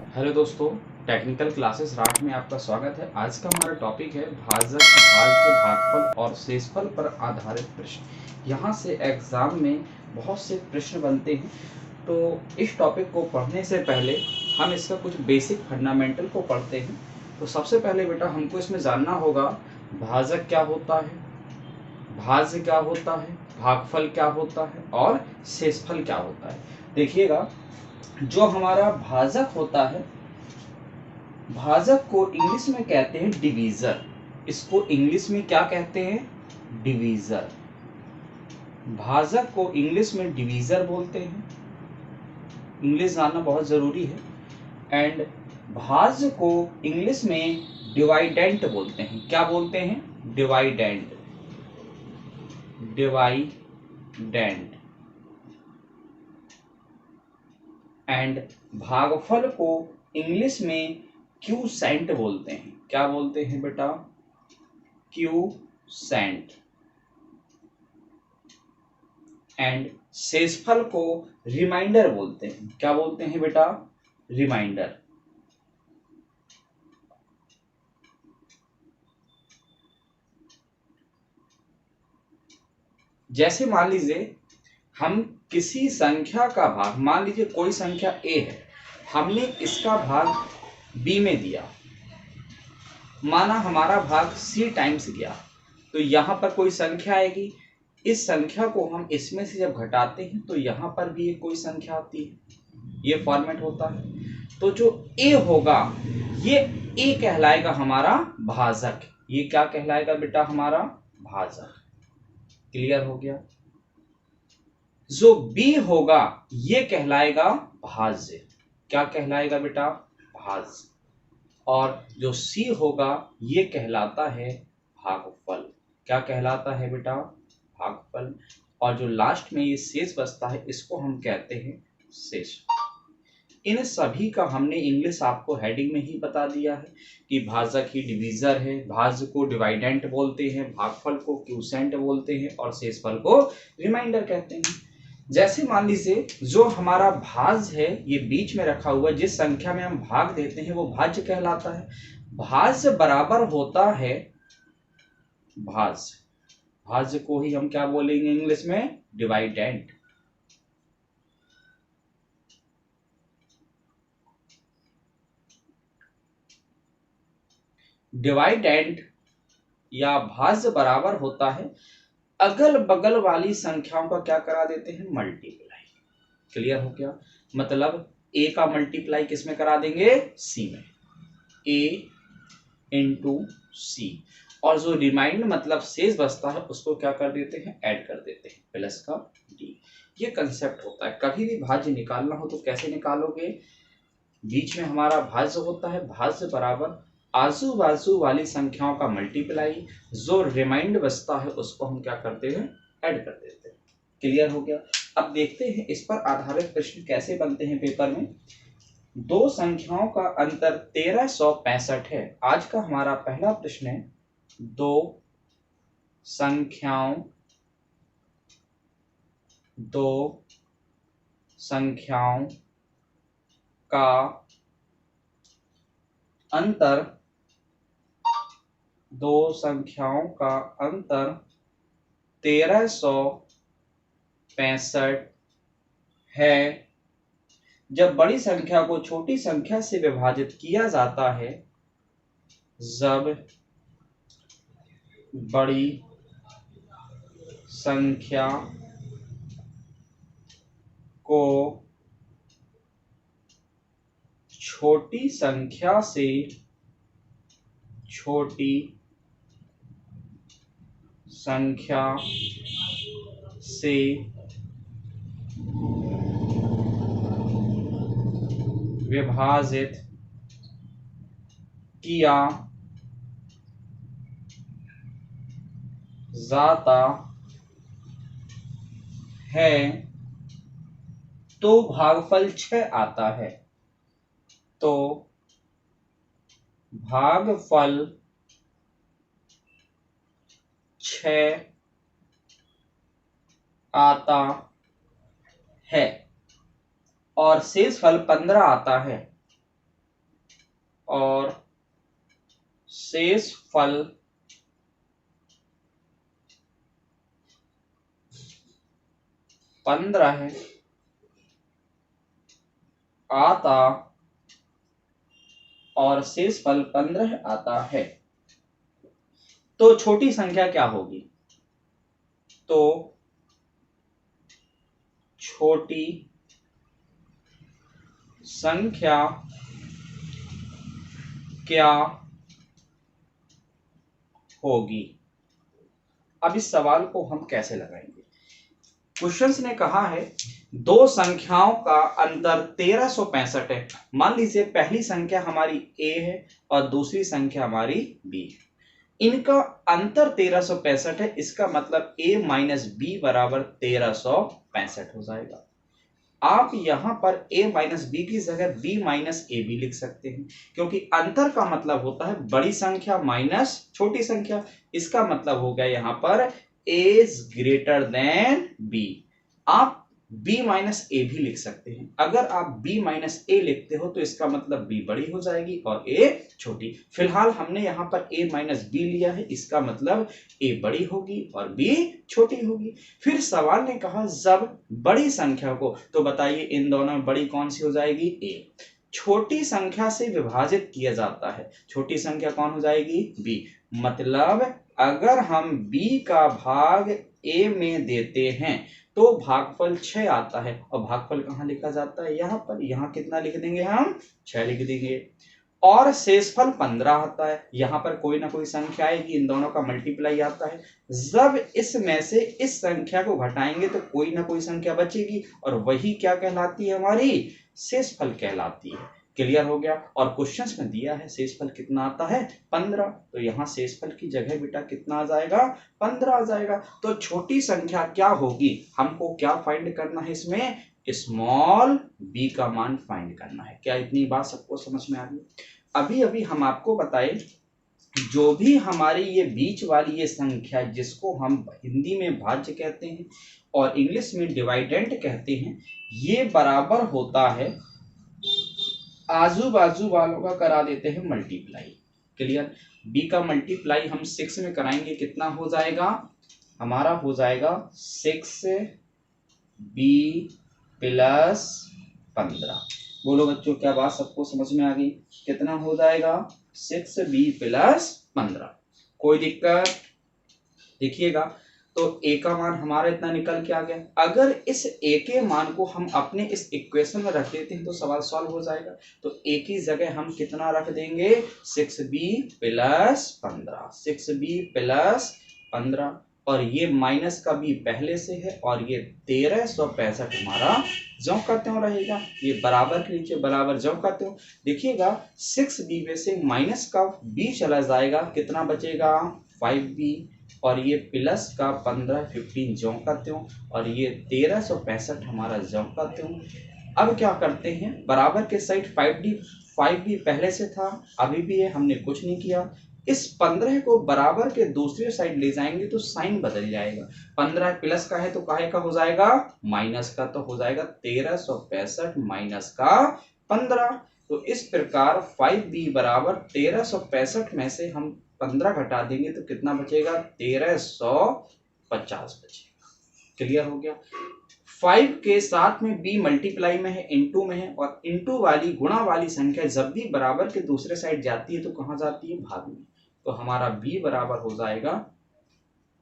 Hello दोस्तों, technical classes राठ में आपका स्वागत है। आज का हमारा टॉपिक है भाजक, भाज्य, भागफल और शेषफल पर आधारित प्रश्न। यहाँ से एग्जाम में बहुत से प्रश्न बनते हैं, तो इस टॉपिक को पढ़ने से पहले हम इसका कुछ बेसिक फंडामेंटल को पढ़ते हैं। तो सबसे पहले बेटा हमको इसमें जानना होगा भाजक क्या होता है, भाज्य क्या होता है, भागफल क्या होता है और शेषफल क्या होता है। देखिएगा, जो हमारा भाजक होता है, भाजक को इंग्लिश में कहते हैं डिवीजर। इसको इंग्लिश में क्या कहते हैं? डिवीजर। भाजक को इंग्लिश में डिवीजर बोलते हैं। इंग्लिश जानना बहुत जरूरी है। एंड भाज्य को इंग्लिश में डिवाइडेंट बोलते हैं। क्या बोलते हैं? डिवाइडेंट। डिवाइडेंट। एंड भागफल को इंग्लिश में क्यूसेंट बोलते हैं। क्या बोलते हैं बेटा? क्यूसेंट। एंड शेषफल को रिमाइंडर बोलते हैं। क्या बोलते हैं बेटा? रिमाइंडर। जैसे मान लीजिए हम किसी संख्या का भाग, मान लीजिए कोई संख्या a है, हमने इसका भाग b में दिया, माना हमारा भाग c टाइम्स गया, तो यहाँ पर कोई संख्या आएगी। इस संख्या को हम इसमें से जब घटाते हैं तो यहाँ पर भी एक कोई संख्या आती है। ये फॉर्मेट होता है। तो जो a होगा, ये a कहलाएगा हमारा भाजक। ये क्या कहलाएगा बेटा? हमारा भाजक। क्लियर हो गया? जो b होगा ये कहलाएगा भाज्य। क्या कहलाएगा बेटा? भाज्य। और जो c होगा ये कहलाता है भागफल। क्या कहलाता है बेटा? भागफल। और जो लास्ट में ये शेष बचता है इसको हम कहते हैं शेष। इन सभी का हमने इंग्लिश आपको हेडिंग में ही बता दिया है कि भाजक ही डिवीजर है, भाज्य को डिवाइडेंट बोलते हैं, भागफल को क्यूसेंट बोलते हैं और शेषफल को रिमाइंडर कहते हैं। जैसे मान लीजिए जो हमारा भाज्य है ये बीच में रखा हुआ है, जिस संख्या में हम भाग देते हैं वो भाज्य कहलाता है। भाज्य बराबर होता है भाज्य। भाज्य को ही हम क्या बोलेंगे इंग्लिश में? डिवाइडेंट। डिवाइडेंट या भाज्य बराबर होता है अगल बगल वाली संख्याओं का क्या करा देते हैं? मल्टीप्लाई। क्लियर हो गया? मतलब a का मल्टीप्लाई किस में करा देंगे? c में। a इंटू सी। और जो रिमाइंड मतलब शेष बचता है उसको क्या कर देते हैं? ऐड कर देते हैं, प्लस का d। ये कंसेप्ट होता है। कभी भी भाज्य निकालना हो तो कैसे निकालोगे? बीच में हमारा भाज्य होता है, भाज्य बराबर आजू बाजू वाली संख्याओं का मल्टीप्लाई, जो रिमाइंड बचता है उसको हम क्या करते हैं? ऐड कर देते हैं। क्लियर हो गया? अब देखते हैं इस पर आधारित प्रश्न कैसे बनते हैं पेपर में। दो संख्याओं का अंतर 1365 है। आज का हमारा पहला प्रश्न है, दो संख्याओं का अंतर, दो संख्याओं का अंतर 1365 है। जब बड़ी संख्या को छोटी संख्या से विभाजित किया जाता है, जब बड़ी संख्या को छोटी संख्या से विभाजित किया जाता है तो भागफल 6 आता है। तो भागफल 6 आता है और शेषफल 15 आता है। और शेष फल पंद्रह आता और शेष फल 15 आता है, तो छोटी संख्या क्या होगी? तो छोटी संख्या क्या होगी? अब इस सवाल को हम कैसे लगाएंगे? क्वेश्चंस ने कहा है दो संख्याओं का अंतर 1365 है। मान लीजिए पहली संख्या हमारी a है और दूसरी संख्या हमारी b है। इनका अंतर 1365 है, इसका मतलब a माइनस बी बराबर 1365 हो जाएगा। आप यहां पर a माइनस बी की जगह b माइनस ए बी लिख सकते हैं, क्योंकि अंतर का मतलब होता है बड़ी संख्या माइनस छोटी संख्या। इसका मतलब हो गया यहां पर a is greater than b। आप b माइनस ए भी लिख सकते हैं। अगर आप b माइनस ए लिखते हो तो इसका मतलब b बड़ी हो जाएगी और a छोटी। फिलहाल हमने यहाँ पर a माइनस बी लिया है, इसका मतलब a बड़ी होगी और b छोटी होगी। फिर सवाल ने कहा जब बड़ी संख्या को, तो बताइए इन दोनों में बड़ी कौन सी हो जाएगी? a। छोटी संख्या से विभाजित किया जाता है, छोटी संख्या कौन हो जाएगी? b। मतलब अगर हम b का भाग a में देते हैं तो भागफल 6 आता है, और भागफल कहाँ लिखा जाता है? यहाँ पर। यहाँ कितना लिख देंगे हम? 6 लिख देंगे। और शेषफल 15 आता है, यहाँ पर कोई ना कोई संख्या आएगी, इन दोनों का मल्टीप्लाई आता है। जब इसमें से इस संख्या को घटाएंगे तो कोई ना कोई संख्या बचेगी, और वही क्या कहलाती है? हमारी शेषफल कहलाती है। क्लियर हो गया? और क्वेश्चंस में दिया है शेषफल कितना आता है? 15। तो यहाँ शेषफल की जगह बेटा कितना आ जाएगा? 15 आ जाएगा। तो छोटी संख्या क्या होगी? हमको क्या फाइंड करना है इसमें? स्मॉल b का मान फाइंड करना है। क्या इतनी बात सबको समझ में आ गई? अभी अभी हम आपको बताए जो भी हमारी ये बीच वाली ये संख्या जिसको हम हिंदी में भाज्य कहते हैं और इंग्लिश में डिवाइडेंट कहते हैं, ये बराबर होता है आजू बाजू वालों का करा देते हैं मल्टीप्लाई। क्लियर? b का मल्टीप्लाई हम 6 में कराएंगे, कितना हो जाएगा? हमारा हो जाएगा 6b प्लस 15। बोलो बच्चों, क्या बात सबको समझ में आ गई? कितना हो जाएगा? 6b plus 15। कोई दिक्कत? देखिएगा, तो a का मान हमारा इतना निकल के आ गया। अगर इस a के मान को हम अपने इस इक्वेशन में रख देते हैं तो सवाल सॉल्व हो जाएगा। तो a की जगह हम कितना रख देंगे? 6b plus 15। 6b प्लस 15, और ये माइनस का b पहले से है, और ये 1365 हमारा ज्यों का त्यों रहेगा। ये बराबर के नीचे बराबर ज्यों का त्यों। देखिएगा 6b में से माइनस का b चला जाएगा, कितना बचेगा? 5b, और ये प्लस का 15 ज्यों का त्यों, और ये 1365 हमारा ज्यों का त्यों। अब क्या करते हैं? बराबर के साइड 5b पहले से था, अभी भी है, हमने कुछ नहीं किया। इस 15 को बराबर के दूसरे साइड ले जाएंगे तो साइन बदल जाएगा। 15 प्लस का है तो काहे का हो जाएगा? माइनस का, तो हो जाएगा 1365 माइनस का 15। तो इस प्रकार 5b बराबर 1365 में से हम 15 घटा देंगे तो कितना बचेगा? 1350 बचेगा। क्लियर हो गया? 5 के साथ में b मल्टीप्लाई में है, इनटू में है, और इनटू वाली गुणा वाली संख्या जब भी बराबर के दूसरे साइड जाती है तो कहाँ जाती है? भाग में। तो हमारा b बराबर हो जाएगा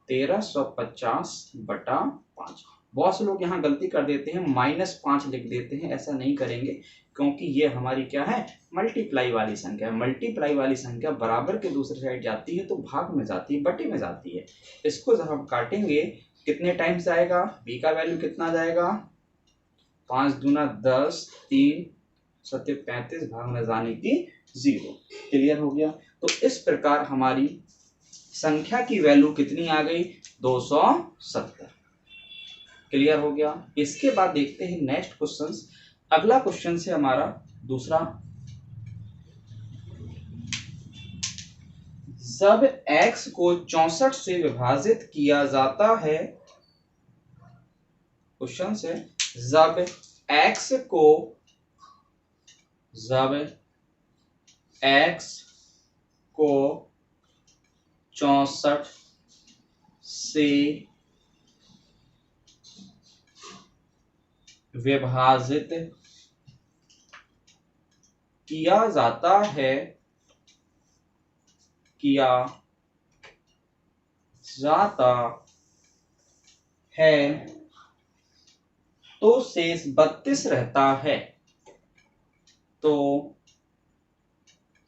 1350 बटा 5। बहुत से लोग यहाँ गलती कर देते हैं, -5 लिख देते हैं। ऐसा नहीं करेंगे, क्योंकि ये हमारी क्या है? मल्टीप्लाई वाली संख्या है। मल्टीप्लाई वाली संख्या बराबर के दूसरे साइड जाती है तो भाग में जाती है, बटे में जाती है। इसको जब हम काटेंगे कितने टाइम्स आएगा? b का वैल्यू कितना जाएगा? 5 दूना 10, 3 सत्य 35, भाग में जाने की 0। क्लियर हो गया? तो इस प्रकार हमारी संख्या की वैल्यू कितनी आ गई? 270। क्लियर हो गया? इसके बाद देखते हैं नेक्स्ट क्वेश्चन। अगला क्वेश्चन से हमारा दूसरा, जब x को 64 से विभाजित किया जाता है, क्वेश्चन से जब x को x को 64 से विभाजित किया जाता है, किया जाता है, तो शेष 32 रहता है, तो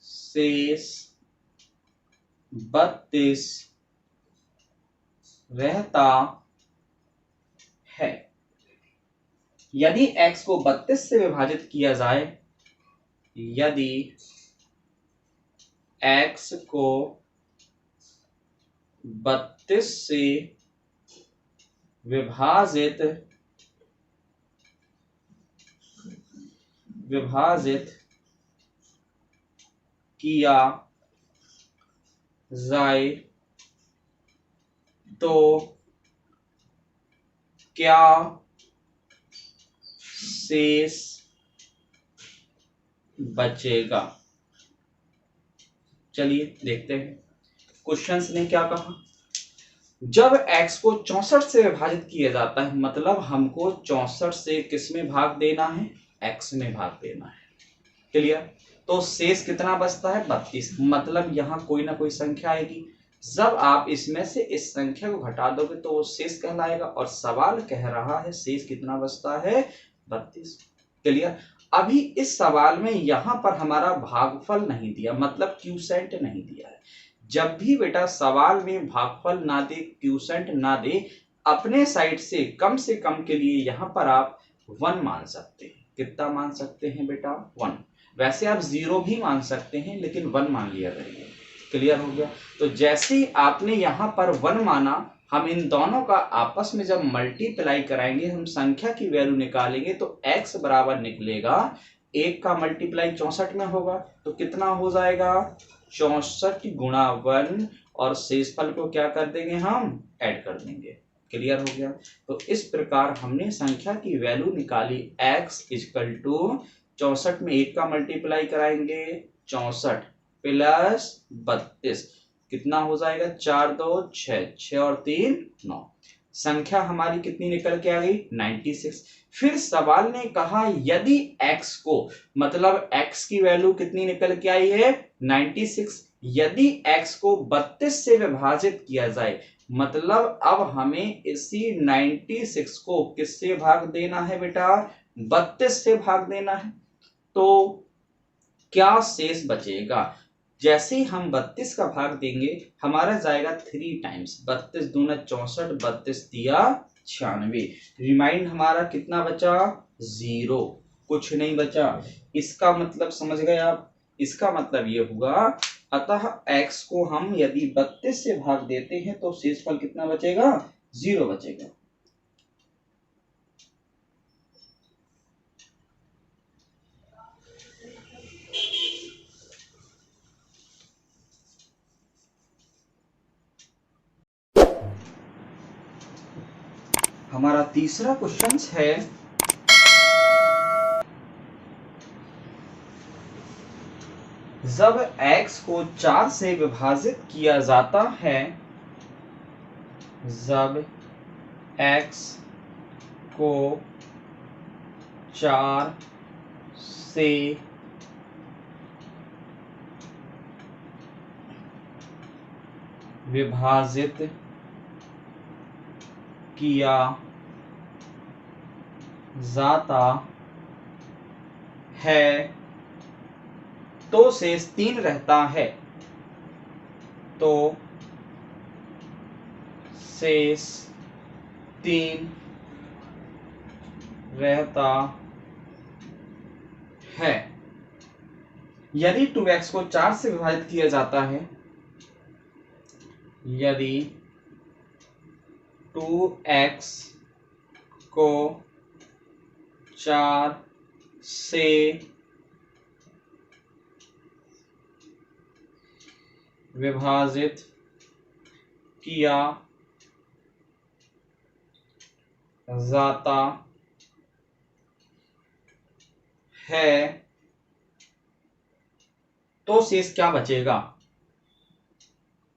शेष 32 रहता है। यदि x को 32 से विभाजित किया जाए, यदि x को 32 से विभाजित किया जाए तो क्या शेष बचेगा? चलिए देखते हैं क्वेश्चंस ने क्या कहा। जब x को 64 से विभाजित किया जाता है, मतलब हमको 64 से किस में भाग देना है? x में भाग देना है। क्लियर? तो शेष कितना बचता है? 32। मतलब यहाँ कोई ना कोई संख्या आएगी। जब आप इसमें से इस संख्या को घटा दोगे तो वो शेष कहलाएगा, और सवाल कह रहा है शेष कितना बचता है? 32। क्लियर? अभी इस सवाल में यहां पर हमारा भागफल नहीं दिया, मतलब क्यूसेंट नहीं दिया है। जब भी बेटा सवाल में भागफल ना दे, क्यूसेंट ना दे, अपने साइड से कम के लिए यहां पर आप 1 मान सकते हैं। कितना मान सकते हैं बेटा? 1। वैसे आप 0 भी मान सकते हैं, लेकिन 1 मान लिया करिए। क्लियर हो गया? तो जैसे ही आपने यहां पर 1 माना, हम इन दोनों का आपस में जब मल्टीप्लाई कराएंगे, हम संख्या की वैल्यू निकालेंगे, तो x बराबर निकलेगा 1 का मल्टीप्लाई 64 में होगा, तो कितना हो जाएगा? 64 गुणा 1, और शेषफल को क्या कर देंगे? हम ऐड कर देंगे। क्लियर हो गया? तो इस प्रकार हमने संख्या की वैल्यू निकाली। x इक्वल टू 64 में 1 का मल्टीप्लाई कराएंगे 64 प्लस 32, कितना हो जाएगा? 4 2 6, 6 और 3 9। संख्या हमारी कितनी निकल के आ गई? 96। फिर सवाल ने कहा यदि x को, मतलब x की वैल्यू कितनी निकल के आई है? 96। यदि x को 32 से विभाजित किया जाए, मतलब अब हमें इसी 96 को किससे भाग देना है बेटा? 32 से भाग देना है। तो क्या शेष बचेगा? जैसे ही हम 32 का भाग देंगे, हमारा जाएगा 3 टाइम्स। 32 दूना 64, 32 दिया 96। रिमाइंड हमारा कितना बचा? 0। कुछ नहीं बचा। इसका मतलब समझ गए आप? इसका मतलब ये हुआ, अतः x को हम यदि 32 से भाग देते हैं तो शेषफल कितना बचेगा? 0 बचेगा। हमारा तीसरा क्वेश्चन है, जब x को 4 से विभाजित किया जाता है, जब x को 4 से विभाजित किया जाता है, तो शेष 3 रहता है, तो शेष 3 रहता है। यदि 2x को 4 से विभाजित किया जाता है, यदि 2x को 4 से विभाजित किया जाता है, तो शेष क्या बचेगा?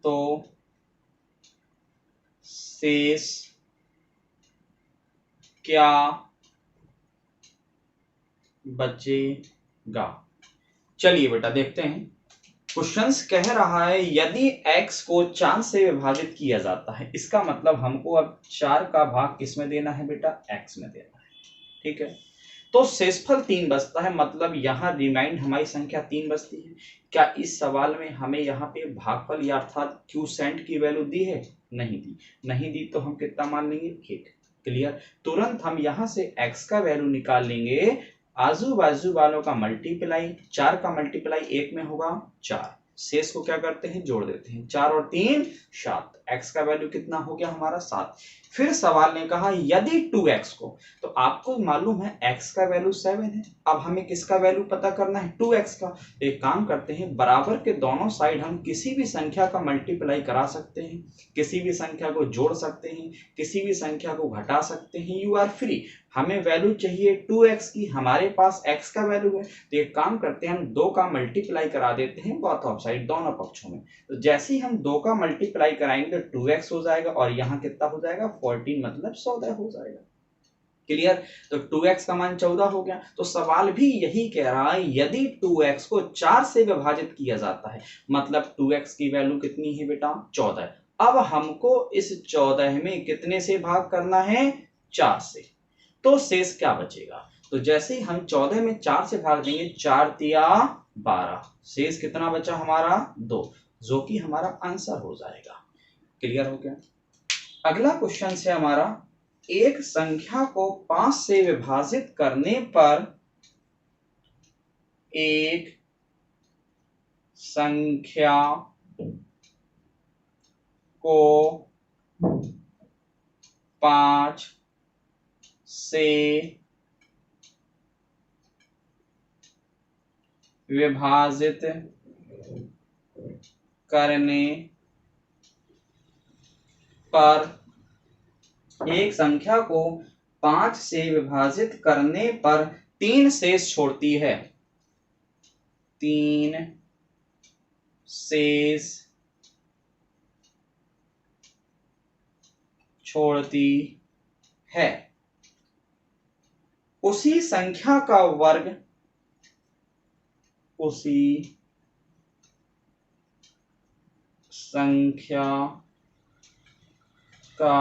तो शेष क्या बचेगा? चलिए बेटा देखते हैं। क्वेश्चंस कह रहा है यदि x को 4 से विभाजित किया जाता है, इसका मतलब हमको अब 4 का भाग किस में देना है बेटा? x में देना है। ठीक है, तो शेषफल 3 बचता है, मतलब यहाँ रिमाइंड हमारी संख्या 3 बचती है। क्या इस सवाल में हमें यहाँ पे भागफल या अर्थात क्यूसेंट की वैल्यू दी है? नहीं दी। नहीं दी तो हम कितना मान लेंगे? 1। क्लियर? तुरंत हम यहाँ से x का वैल्यू निकाल लेंगे। आजू बाजू वालों का मल्टीप्लाई, 4 का मल्टीप्लाई 1 में होगा 4, शेष को क्या करते हैं? जोड़ देते हैं। 4 और 3 7, x का वैल्यू कितना हो गया हमारा? 7। फिर सवाल ने कहा यदि 2x को, तो आपको मालूम है x का वैल्यू 7 है। अब हमें किसका वैल्यू पता करना है? 2x का। तो एक काम करते हैं, बराबर के दोनों साइड हम किसी भी संख्या का मल्टीप्लाई करा सकते हैं, किसी भी संख्या को जोड़ सकते हैं, किसी भी संख्या को घटा सकते हैं। You are free. हमें वैल्यू चाहिए 2x की, हमारे पास x का वैल्यू है, तो एक काम करते हैं, हम 2 का मल्टीप्लाई करा देते हैं बोथ ऑफ साइड, दोनों पक्षों में। तो जैसे ही हम 2 का मल्टीप्लाई कराएंगे तो 2x हो जाएगा और यहाँ कितना हो जाएगा? 14, मतलब 14 हो जाएगा। क्लियर? तो 2x का मान 14 हो गया। तो सवाल भी यही कह रहा है यदि 2x को 4 से विभाजित किया जाता है, मतलब 2x की वैल्यू कितनी है बेटा? 14। अब हमको इस 14 में कितने से भाग करना है? 4 से। तो शेष क्या बचेगा? तो जैसे ही हम 14 में 4 से भाग देंगे, 4 तिया 12, शेष कितना बचा हमारा? 2, जो कि हमारा आंसर हो जाएगा। क्लियर हो गया? अगला क्वेश्चन है हमारा, एक संख्या को 5 से विभाजित करने पर एक संख्या को 5 से विभाजित करने पर, एक संख्या को 5 से विभाजित करने पर 3 शेष छोड़ती है। 3 शेष छोड़ती है। उसी संख्या का वर्ग, उसी संख्या का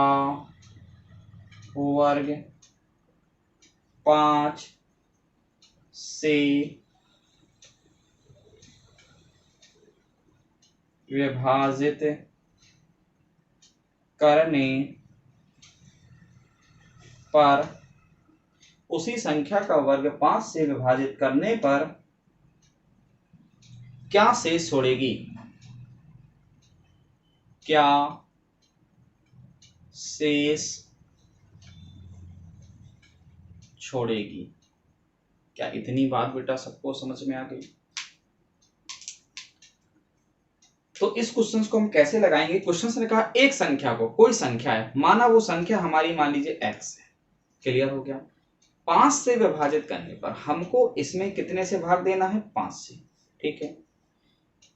वर्ग 5 से विभाजित करने पर, उसी संख्या का वर्ग 5 से विभाजित करने पर क्या शेष छोड़ेगी? क्या शेष छोड़ेगी? क्या इतनी बात बेटा सबको समझ में आ गई? तो इस क्वेश्चन को हम कैसे लगाएंगे? क्वेश्चन ने कहा एक संख्या को, कोई संख्या है, माना वो संख्या हमारी मान लीजिए x है। क्लियर हो गया? 5 से विभाजित करने पर हमको इसमें कितने से भाग देना है? 5 से। ठीक है,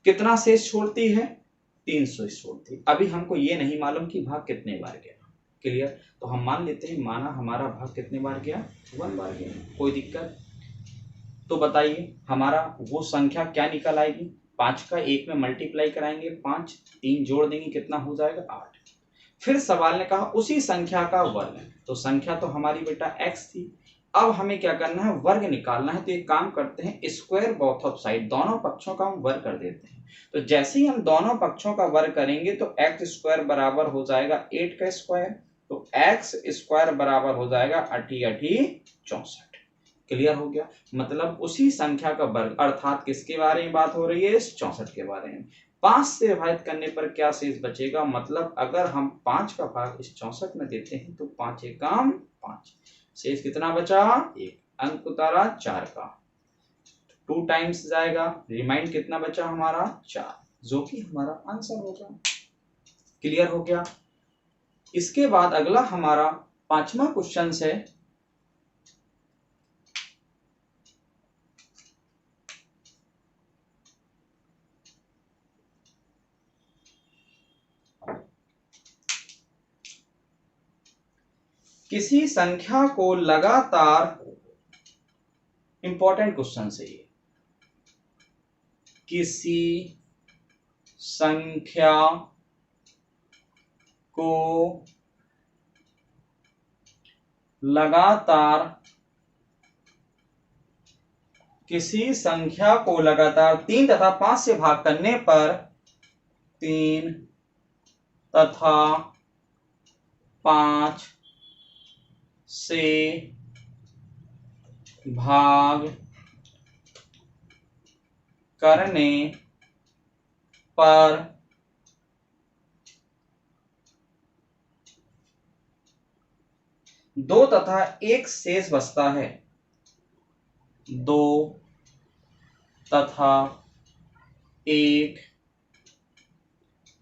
कितना शेष छोड़ती है? 3 शेष छोड़ती है। अभी हमको ये नहीं मालूम कि भाग कितने बार गया। क्लियर? तो हम मान लेते हैं, माना हमारा भाग कितने बार गया? 1 बार गया। कोई दिक्कत? तो बताइए हमारा वो संख्या क्या निकल आएगी? 5 का 1 में मल्टीप्लाई कराएंगे, 5 3 जोड़ देंगे, कितना हो जाएगा? 8। फिर सवाल ने कहा उसी संख्या का वर्ग, तो संख्या तो हमारी बेटा x थी। अब हमें क्या करना है? वर्ग निकालना है। तो एक काम करते हैं, स्क्वायर बोथ ऑफ साइड, दोनों पक्षों का हम वर्ग कर देते हैं। तो जैसे ही हम दोनों पक्षों का वर्ग करेंगे तो x स्क्वायर बराबर हो जाएगा 8 का स्क्वायर, तो x स्क्वायर बराबर हो जाएगा 8 64। क्लियर हो गया? मतलब उसी संख्या का वर्ग, अर्थात किसके बारे में बात हो रही है? इस 64 के बारे में। 5 से विभाजित करने पर क्या शेष बचेगा? मतलब अगर हम 5 का भाग इस 64 में देते हैं तो 5 एकम 5, शेष कितना बचा? 1। अंक उतारा 4 का, 2 टाइम्स जाएगा, रिमाइंड कितना बचा हमारा? 4, जो कि हमारा आंसर होगा। क्लियर हो गया? इसके बाद अगला हमारा 5वां क्वेश्चन है, किसी संख्या को लगातार, इंपॉर्टेंट क्वेश्चन है ये, किसी संख्या को लगातार 3 तथा 5 से भाग करने पर 3 तथा 5 से भाग करने पर 2 तथा 1 शेष बचता है। 2 तथा 1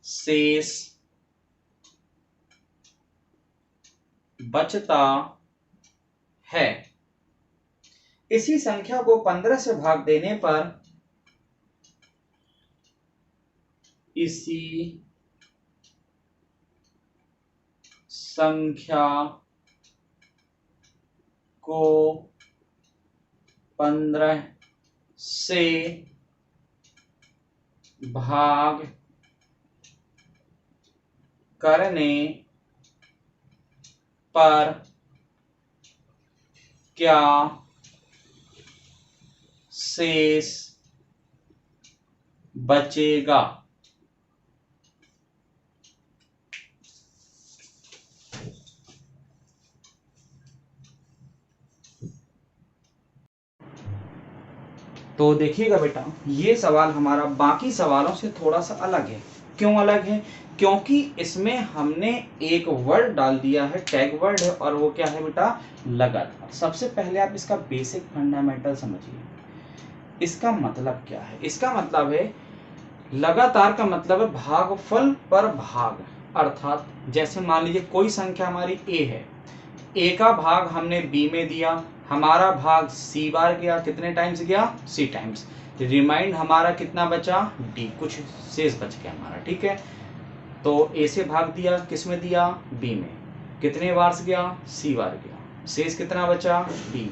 शेष बचता है। इसी संख्या को 15 से भाग देने पर इसी संख्या को 15 से भाग करने पर क्या शेष बचेगा? तो देखिएगा बेटा, ये सवाल हमारा बाकी सवालों से थोड़ा सा अलग है। क्यों अलग है? क्योंकि इसमें हमने एक वर्ड डाल दिया है, टैग वर्ड है, और वो क्या है बेटा? लगातार। सबसे पहले आप इसका बेसिक फंडामेंटल समझिए। इसका मतलब क्या है? इसका मतलब है, लगातार का मतलब है भागफल पर भाग। अर्थात जैसे मान लीजिए कोई संख्या हमारी a है, a का भाग हमने b में दिया, हमारा भाग c बार गया, कितने टाइम्स गया? c times. रिमाइंड हमारा कितना बचा? d, कुछ शेष बच गया हमारा, ठीक है। तो a से भाग दिया, किस में दिया? b में, कितने बार से गया? c बार गया, शेष कितना बचा? d।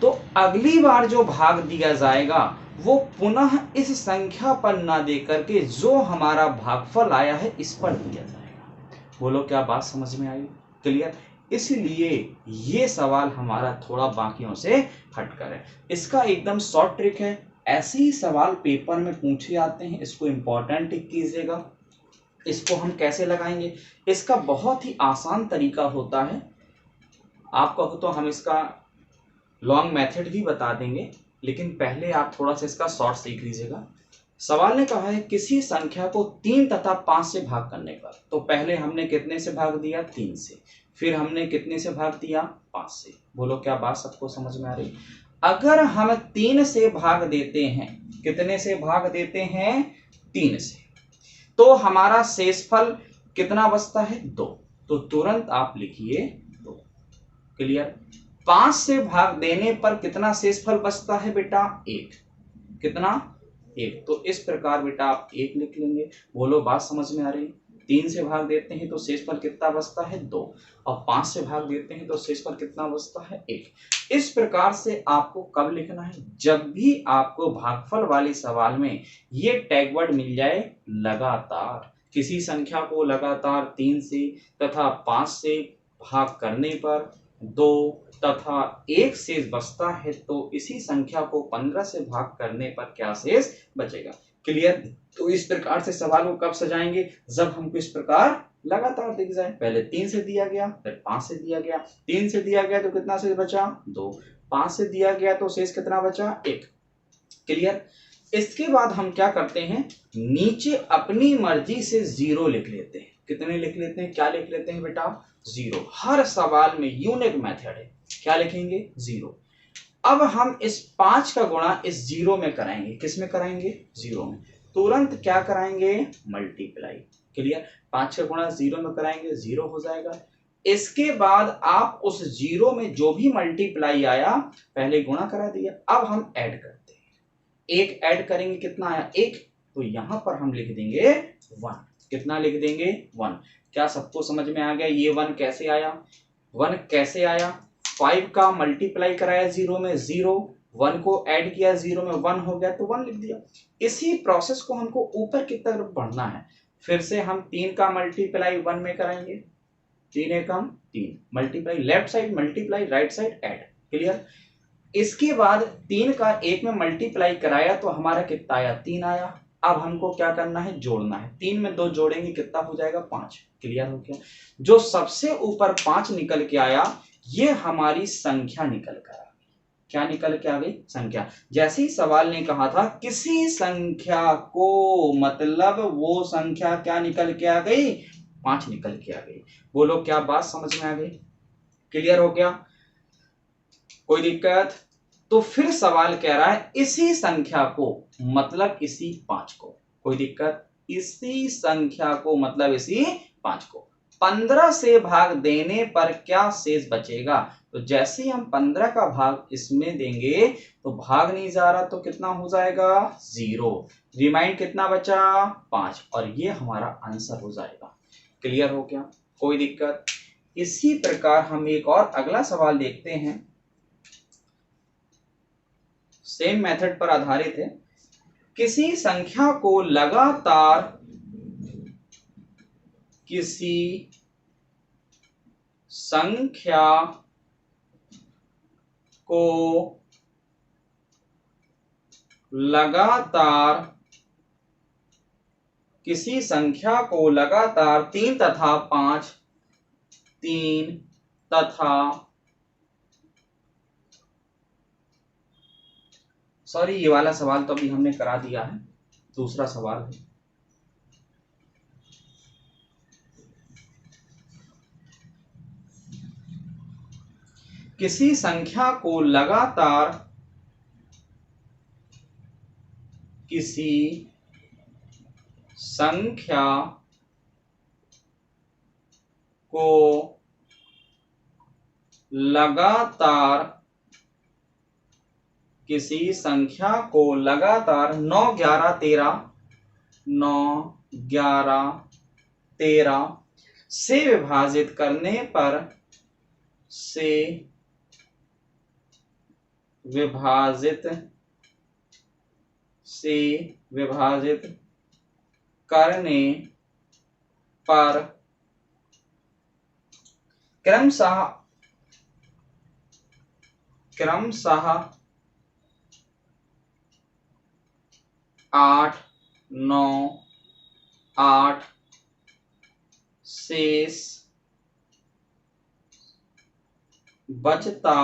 तो अगली बार जो भाग दिया जाएगा वो पुनः इस संख्या पर ना दे करके जो हमारा भागफल आया है इस पर दिया जाएगा। बोलो, क्या बात समझ में आई? क्लियर? इसलिए ये सवाल हमारा थोड़ा बाकियों से हटकर है। इसका एकदम शॉर्ट ट्रिक है, ऐसे ही सवाल पेपर में पूछे जाते हैं, इसको इंपॉर्टेंट टिक कीजिएगा। इसको हम कैसे लगाएंगे? इसका बहुत ही आसान तरीका होता है। आपको तो हम इसका लॉन्ग मेथड भी बता देंगे, लेकिन पहले आप थोड़ा सा इसका शॉर्ट सीख लीजिएगा। सवाल ने कहा है किसी संख्या को 3 तथा 5 से भाग करने पर। तो पहले हमने कितने से भाग दिया? 3 से। फिर हमने कितने से भाग दिया? 5 से। बोलो, क्या बात सबको समझ में आ रही? अगर हम 3 से भाग देते हैं, कितने से भाग देते हैं? 3 से, तो हमारा शेषफल कितना बचता है? 2। तो तुरंत आप लिखिए 2। क्लियर? 5 से भाग देने पर कितना शेषफल बचता है बेटा? 1। कितना? 1। तो इस प्रकार बेटा आप 1 लिख लेंगे। बोलो, बात समझ में आ रही? 3 से भाग देते हैं तो शेषफल कितना बचता है? 2। और 5 से भाग देते हैं तो शेषफल कितना बचता है? 1। इस प्रकार से आपको कब लिखना है? जब भी आपको भागफल वाले सवाल में ये टैग वर्ड मिल जाए, लगातार। किसी संख्या को लगातार 3 से तथा 5 से भाग करने पर 2 तथा 1 शेष बचता है, तो इसी संख्या को 15 से भाग करने पर क्या शेष बचेगा? क्लियर? तो इस प्रकार से सवाल को कब सजाएंगे? जब हमको इस प्रकार लगातार दिख जाए। पहले 3 से दिया गया, फिर 5 से दिया गया। 3 से दिया गया तो कितना शेष बचा? 2। 5 से दिया गया तो शेष कितना बचा? 1। क्लियर? इसके बाद हम क्या करते हैं? नीचे अपनी मर्जी से 0 लिख लेते हैं। कितने लिख लेते हैं? क्या लिख लेते हैं बेटा? 0। हर सवाल में यूनिक मेथड है। क्या लिखेंगे? 0। अब हम इस 5 का गुणा इस 0 में कराएंगे। किस में कराएंगे? 0 में। तुरंत क्या कराएंगे? मल्टीप्लाई। क्लियर? 5 का गुणा 0 में कराएंगे, 0 हो जाएगा। इसके बाद आप उस 0 में जो भी मल्टीप्लाई आया, पहले गुणा करा दिया, अब हम ऐड करते हैं। 1 ऐड करेंगे, कितना आया? 1। तो यहां पर हम लिख देंगे 1। कितना लिख देंगे? 1। क्या सबको समझ में आ गया ये 1 कैसे आया? 1 कैसे आया, 5 का मल्टीप्लाई कराया 0 में 0, 1 को ऐड किया 0 में 1 हो गया तो 1 लिख दिया। इसी प्रोसेस को हमको ऊपर की तरफ बढ़ना है। फिर से हम 3 का मल्टीप्लाई 1 में कराएंगे, 3 एकम 3, multiply left side multiply right side add, clear. इसके बाद 3 का 1 में मल्टीप्लाई कराया तो हमारा कितना आया, 3 आया। अब हमको क्या करना है, जोड़ना है। 3 में 2 जोड़ेंगे कितना हो जाएगा, 5, क्लियर हो गया। जो सबसे ऊपर 5 निकल के आया ये हमारी संख्या निकल कर आ गई। क्या निकल के आ गई, संख्या। जैसे ही सवाल ने कहा था किसी संख्या को, मतलब वो संख्या क्या निकल के आ गई, 5 निकल के आ गई। बोलो क्या बात समझ में आ गई, क्लियर हो गया, कोई दिक्कत। तो फिर सवाल कह रहा है इसी संख्या को, मतलब इसी 5 को, कोई दिक्कत, इसी संख्या को मतलब इसी 5 को 15 से भाग देने पर क्या शेष बचेगा। तो जैसे ही हम 15 का भाग इसमें देंगे तो भाग नहीं जा रहा तो कितना हो जाएगा, 0, रिमाइंड कितना बचा, 5, और ये हमारा आंसर हो जाएगा। क्लियर हो गया, कोई दिक्कत। इसी प्रकार हम एक और अगला सवाल देखते हैं, सेम मेथड पर आधारित है। किसी संख्या को लगातार, किसी संख्या को लगातार, किसी संख्या को लगातार 3 तथा 5, 3 तथा, सॉरी ये वाला सवाल तो अभी हमने करा दिया है, दूसरा सवाल है। किसी संख्या को लगातार, किसी संख्या को लगातार, किसी संख्या को लगातार 9, 11, 13, 9, 11, 13 से विभाजित करने पर, से विभाजित, से विभाजित करने पर क्रमशः 8, 9, 8 शेष बचता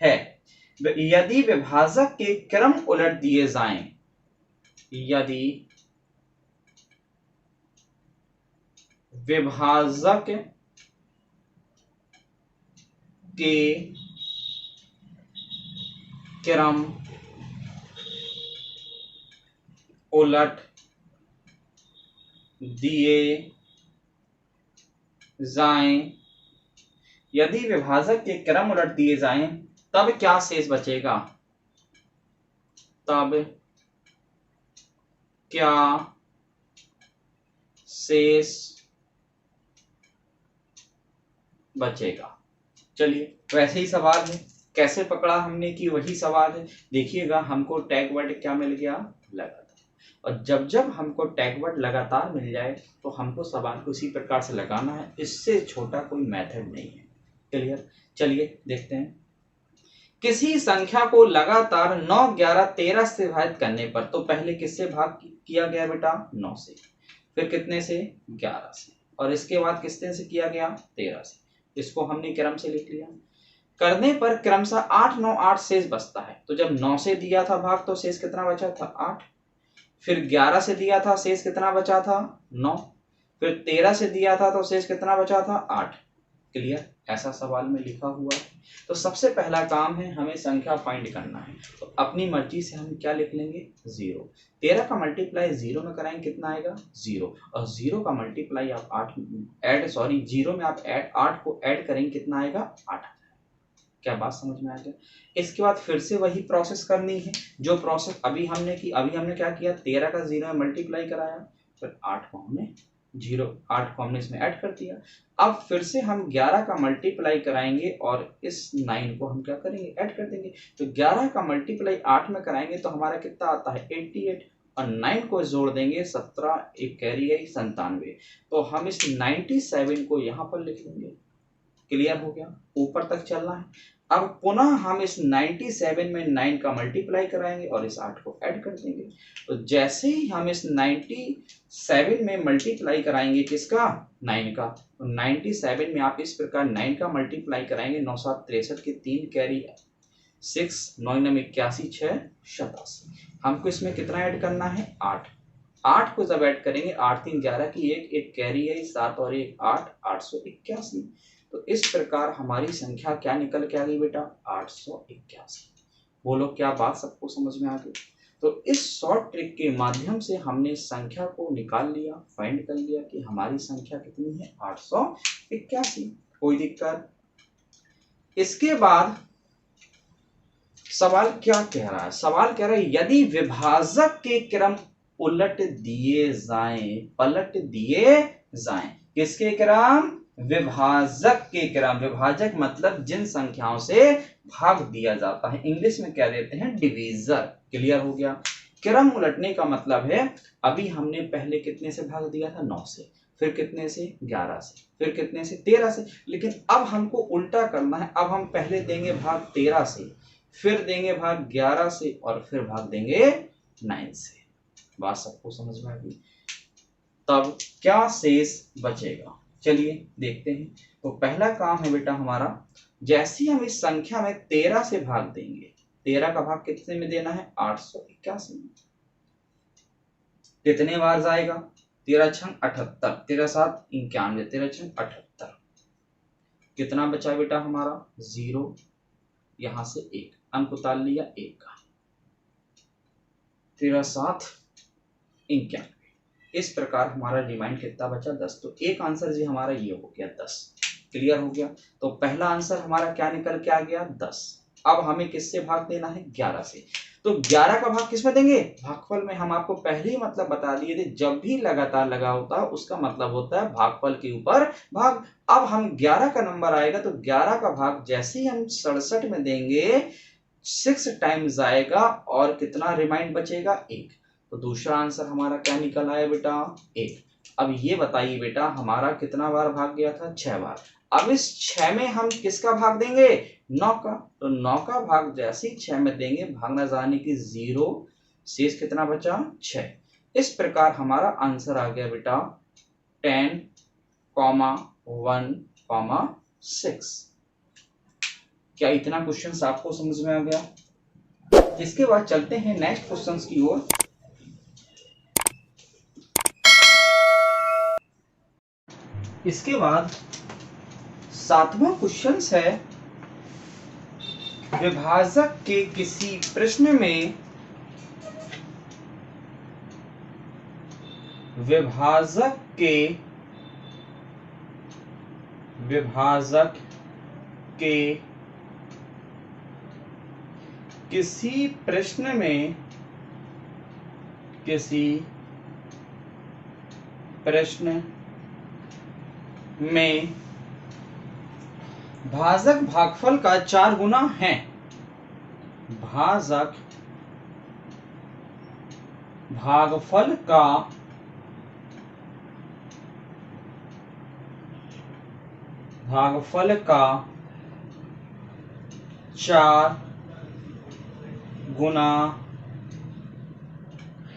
है। यदि विभाजक के क्रम उलट दिए जाएं, यदि विभाजक के क्रम उलट दिए जाएं, यदि विभाजक के क्रम उलट दिए जाएं तब क्या शेष बचेगा, तब क्या शेष बचेगा। चलिए वैसे ही सवाल है, कैसे पकड़ा हमने कि वही सवाल है। देखिएगा हमको टैग वर्ड क्या मिल गया, लगातार। और जब जब हमको टैग वर्ड लगातार मिल जाए तो हमको सवाल को इसी प्रकार से लगाना है, इससे छोटा कोई मेथड नहीं है, क्लियर। चलिए देखते हैं। किसी संख्या को लगातार 9, 11, 13 से विभाजित करने पर, तो पहले किससे भाग किया गया बेटा, 9 से, फिर कितने से, 11 से, और इसके बाद किससे से किया गया, 13 से। इसको हमने क्रम से लिख लिया। करने पर क्रमशः 8, 9, 8 शेष बचता है। तो जब 9 से दिया था भाग तो शेष कितना बचा था, 8। फिर 11 से दिया था, शेष कितना बचा था, 9। फिर 13 से दिया था तो शेष कितना बचा था, 8। क्लियर, ऐसा सवाल में लिखा हुआ है। तो सबसे पहला काम है हमें संख्या फाइंड करना है। तो अपनी मर्जी से हम क्या लिख लेंगे, 0। 13 का मल्टीप्लाई 0 में कराएंगे कितना आएगा, 0। और 0 का मल्टीप्लाई आप 8 0 में आप 8 को ऐड करेंगे कितना आएगा, 8। क्या बात समझ में आ गया। इसके बाद फिर से वही प्रोसेस करनी है जो प्रोसेस अभी हमने की। अभी हमने क्या किया, 13 का 0 में मल्टीप्लाई कराया, फिर 8 को हमने 0 8 को हमने इसमें ऐड कर दिया। अब फिर से हम 11 का मल्टीप्लाई कराएंगे और इस 9 को हम क्या करेंगे, ऐड कर देंगे। तो 11 का मल्टीप्लाई 8 में कराएंगे तो हमारा कितना आता है 88, और 9 को जोड़ देंगे 17, एक कैरी आई 97। तो हम इस 97 को यहाँ पर लिख लेंगे। क्लियर हो गया, ऊपर तक चलना है। अब पुनः हम इस 97 में 9 का मल्टीप्लाई कराएंगे और इस 8 को ऐड कर देंगे। तो जैसे ही हम इस 97 में मल्टीप्लाई कराएंगे किसका, 9 का, तो 97 में आप इस प्रकार 9 का मल्टीप्लाई कराएंगे, 9 7 63 के 3 कैरी 6, 9 9 81, 6 87। हमको इसमें कितना ऐड करना है 8। 8 को जब ऐड करेंगे 8 3 11 की एक कैरी है 7 और 1 8, 881। तो इस प्रकार हमारी संख्या क्या निकल के आ गई बेटा 881। बोलो क्या बात सबको समझ में आ गई। तो इस शॉर्ट ट्रिक के माध्यम से हमने संख्या को निकाल लिया, फाइंड कर लिया कि हमारी संख्या कितनी है 881। कोई दिक्कत। इसके बाद सवाल क्या कह रहा है, सवाल कह रहा है यदि विभाजक के क्रम उलट दिए जाएं, पलट दिए जाएं, किसके क्रम, विभाजक के क्रम। विभाजक मतलब जिन संख्याओं से भाग दिया जाता है, इंग्लिश में क्या देते हैं डिवीजर। क्लियर हो गया। क्रम उलटने का मतलब है अभी हमने पहले कितने से भाग दिया था 9 से, फिर कितने से 11 से, फिर कितने से 13 से, लेकिन अब हमको उल्टा करना है। अब हम पहले देंगे भाग 13 से, फिर देंगे भाग 11 से और फिर भाग देंगे 9 से। बात सबको समझ में आ गई। तब क्या शेष बचेगा, चलिए देखते हैं। तो पहला काम है बेटा हमारा, जैसे हम इस संख्या में 13 से भाग देंगे, 13 का भाग कितने में देना है 881 में। कितने बार जाएगा 13 छंग 78, 13 7 91, 13 छंग 78। कितना बचा बेटा हमारा 0, यहां से 1 अंक उतार लिया 1 का, 13 7 91। इस प्रकार हमारा रिमाइंड कितना बचा 10। तो एक आंसर जी हमारा ये हो गया 10। क्लियर हो गया। तो पहला आंसर हमारा क्या निकल के आ गया 10। अब हमें किससे भाग देना है 11 से। तो 11 का भाग किसमें देंगे, भागफल में। हम आपको पहले ही मतलब बता दिए थे, जब भी लगातार लगा होता है उसका मतलब होता है भागफल के ऊपर भाग। अब हम 11 का नंबर आएगा तो 11 का भाग जैसे ही हम 67 में देंगे 6 टाइम्स आएगा और कितना रिमाइंड बचेगा 1। तो दूसरा आंसर हमारा क्या निकल आया बेटा 1। अब ये बताइए बेटा हमारा कितना बार भाग गया था 6 बार। अब इस 6 में हम किसका भाग देंगे 9 का। तो 9 का भाग जैसे ही 6 में देंगे, भागना जाने की 0, शेष कितना बचा 6। इस प्रकार हमारा आंसर आ गया बेटा 10, 1, 6। क्या इतना क्वेश्चन आपको समझ में आ गया। इसके बाद चलते हैं नेक्स्ट क्वेश्चन की ओर। इसके बाद 7वां क्वेश्चन है, विभाजक के किसी प्रश्न में विभाजक के किसी प्रश्न में भाजक भागफल का 4 गुना है। भाजक भागफल का 4 गुना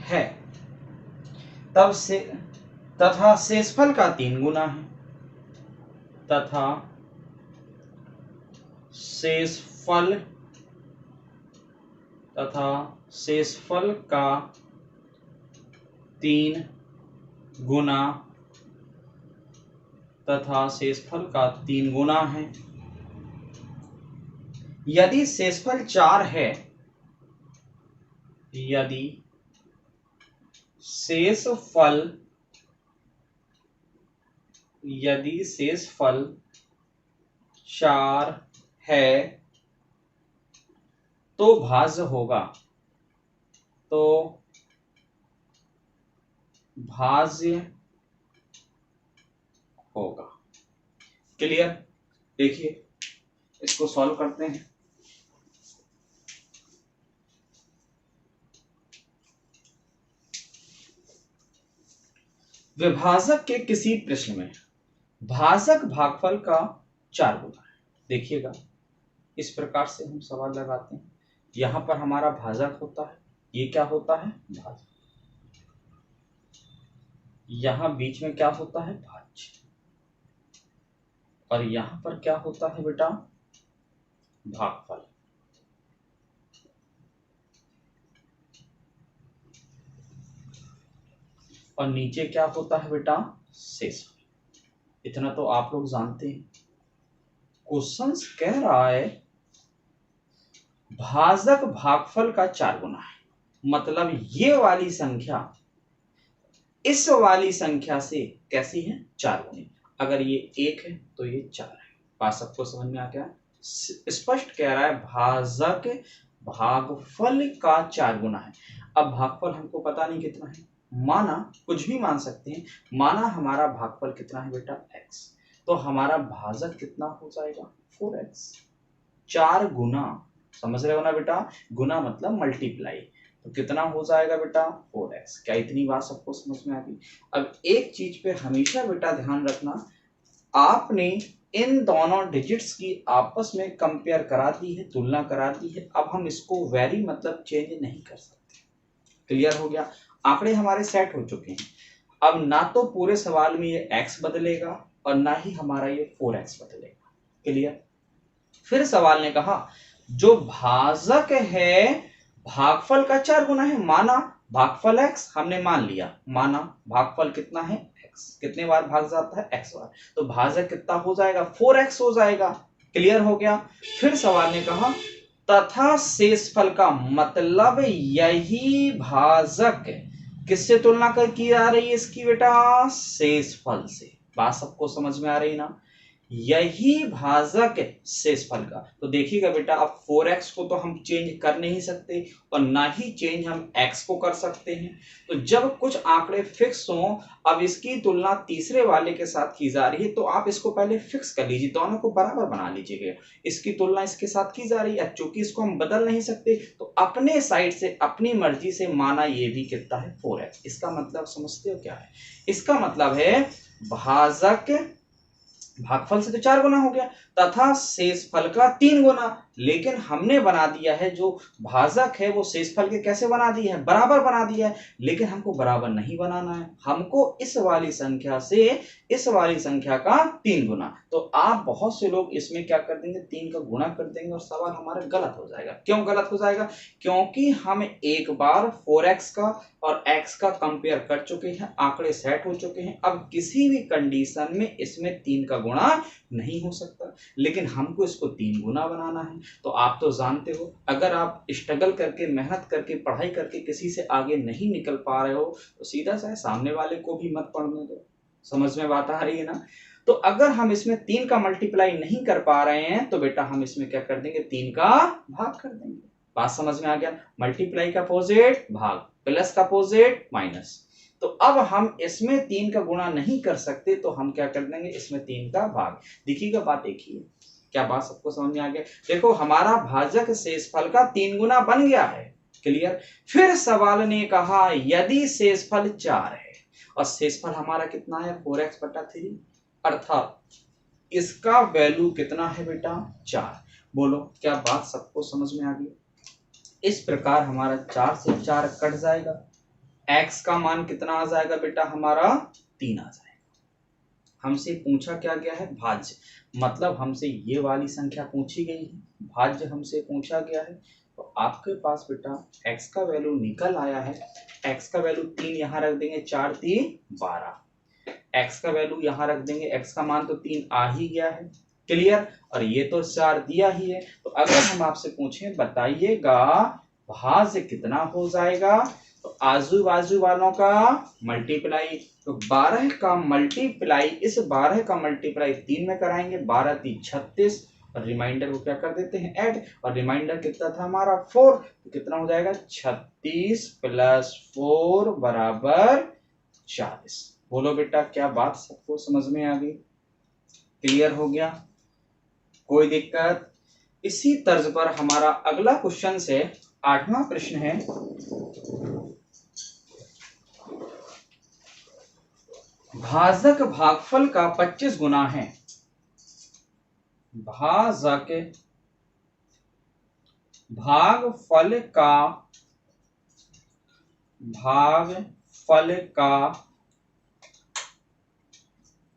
है, तब से तथा शेषफल का 3 गुना है। तथा शेषफल का 3 गुना है। यदि शेषफल 4 है, यदि शेषफल 4 है तो भाज्य होगा। तो भाज्य होगा। क्लियर? देखिए इसको सॉल्व करते हैं। विभाजक के किसी प्रश्न में भाजक भागफल का 4 गुना है। देखिएगा इस प्रकार से हम सवाल लगाते हैं। यहां पर हमारा भाजक होता है, ये क्या होता है? भाजक। यहां बीच में क्या होता है? भाज्य। और यहां पर क्या होता है बेटा? भागफल। और नीचे क्या होता है बेटा? शेषफल। इतना तो आप लोग जानते हैं। क्वेश्चन कह रहा है भाजक भागफल का 4 गुना है, मतलब ये वाली संख्या इस वाली संख्या से कैसी है? 4 गुनी। अगर ये 1 है तो ये 4 है। बात सबको समझ में आ गया? स्पष्ट कह रहा है भाजक भागफल का 4 गुना है। अब भागफल हमको पता नहीं कितना है, माना कुछ भी मान सकते हैं। माना हमारा भागफल कितना है बेटा? x, तो हमारा भाजक कितना हो जाएगा? 4x। 4 गुना, समझ रहे हो ना बेटा? गुना मतलब मल्टीप्लाई, तो कितना हो जाएगा बेटा? 4x। क्या इतनी बात सबको समझ में आ गई? अब एक चीज पे हमेशा बेटा ध्यान रखना, आपने इन दोनों डिजिट्स की आपस में कंपेयर करा दी है, तुलना करा दी है। अब हम इसको वेरी मतलब चेंज नहीं कर सकते। क्लियर हो गया? आंकड़े हमारे सेट हो चुके हैं। अब ना तो पूरे सवाल में ये x बदलेगा और ना ही हमारा ये 4x बदलेगा। क्लियर? फिर सवाल ने कहा जो भाजक है भागफल का 4 गुना है। माना भागफल x हमने मान लिया, माना भागफल कितना है? x। कितने बार भाग जाता है? x बार। तो भाजक कितना हो जाएगा? 4x हो जाएगा। क्लियर हो गया? फिर सवाल ने कहा तथा शेषफल का, मतलब यही भाजक किससे तुलना कर की जा रही है इसकी बेटा? शेषफल से। बात सबको समझ में आ रही ना? यही भाजक शेषफल का। तो देखिएगा बेटा, अब 4x को तो हम चेंज कर नहीं सकते और ना ही चेंज हम x को कर सकते हैं। तो जब कुछ आंकड़े फिक्स हों, अब इसकी तुलना तीसरे वाले के साथ की जा रही है, तो आप इसको पहले फिक्स कर लीजिए, दोनों को बराबर बना लीजिएगा। इसकी तुलना इसके साथ की जा रही है, चूंकि इसको हम बदल नहीं सकते, तो अपने साइड से अपनी मर्जी से माना ये भी कितना है? 4x। इसका मतलब समझते हो क्या है? इसका मतलब है भाजक भागफल से तो 4 गुना हो गया, तथा शेषफल का 3 गुना। लेकिन हमने बना दिया है जो भाजक है वो शेषफल के कैसे बना दिया है? बराबर बना दिया है। लेकिन हमको बराबर नहीं बनाना है, हमको इस वाली संख्या से इस वाली संख्या का 3 गुना। तो आप बहुत से लोग इसमें क्या कर देंगे? 3 का गुणा कर देंगे और सवाल हमारा गलत हो जाएगा। क्यों गलत हो जाएगा? क्योंकि हम एक बार 4x का और x का कंपेयर कर चुके हैं, आंकड़े सेट हो चुके हैं। अब किसी भी कंडीशन में इसमें 3 का गुणा नहीं हो सकता, लेकिन हमको इसको 3 गुना बनाना है। तो आप तो जानते हो, अगर आप स्ट्रगल करके मेहनत करके पढ़ाई करके किसी से आगे नहीं निकल पा रहे हो, तो सीधा सा सामने वाले को भी मत पढ़ने दो। समझ में बात आ रही है ना? तो अगर हम इसमें 3 का मल्टीप्लाई नहीं कर पा रहे हैं, तो बेटा हम इसमें क्या कर देंगे? 3 का भाग कर देंगे। बात समझ में आ गया? मल्टीप्लाई का अपोजिट भाग, प्लस का अपोजिट माइनस। तो अब हम इसमें 3 का गुणा नहीं कर सकते, तो हम क्या कर देंगे? इसमें 3 का भाग। देखिएगा बात देखिए, क्या बात सबको समझ में आ गया? देखो हमारा भाजक शेषफल का 3 गुना बन गया है। क्लियर? फिर सवाल ने कहा यदि शेषफल 4 है और शेषफल हमारा कितना है? 4x/3, अर्थात इसका वैल्यू कितना है बेटा? 4। बोलो क्या बात सबको समझ में आ गई? इस प्रकार हमारा 4 से 4 कट जाएगा, x का मान कितना आ जाएगा बेटा? हमारा 3 आ जाएगा। हमसे पूछा क्या गया है? भाज्य, मतलब हमसे ये वाली संख्या पूछी गई है, भाज्य हमसे पूछा गया है। तो आपके पास बेटा x का वैल्यू निकल आया है। x का वैल्यू 3 यहाँ रख देंगे, 4 3 12। x का वैल्यू यहाँ रख देंगे, x का मान तो 3 आ ही गया है। क्लियर? और ये तो 4 दिया ही है। तो अगर हम आपसे पूछें बताइएगा भाज्य कितना हो जाएगा, तो आजू बाजू वालों का मल्टीप्लाई, तो 12 का मल्टीप्लाई, इस 12 का मल्टीप्लाई 3 में कराएंगे, 12 3 36, और रिमाइंडर को क्या कर देते हैं? ऐड। और रिमाइंडर कितना था हमारा? 4। तो कितना हो जाएगा? 36 + 4 = 40। बोलो बेटा क्या बात सबको समझ में आ गई? क्लियर हो गया? कोई दिक्कत? इसी तर्ज पर हमारा अगला क्वेश्चन से 8वां प्रश्न है, भाजक भागफल का 25 गुना है। भाजक भागफल का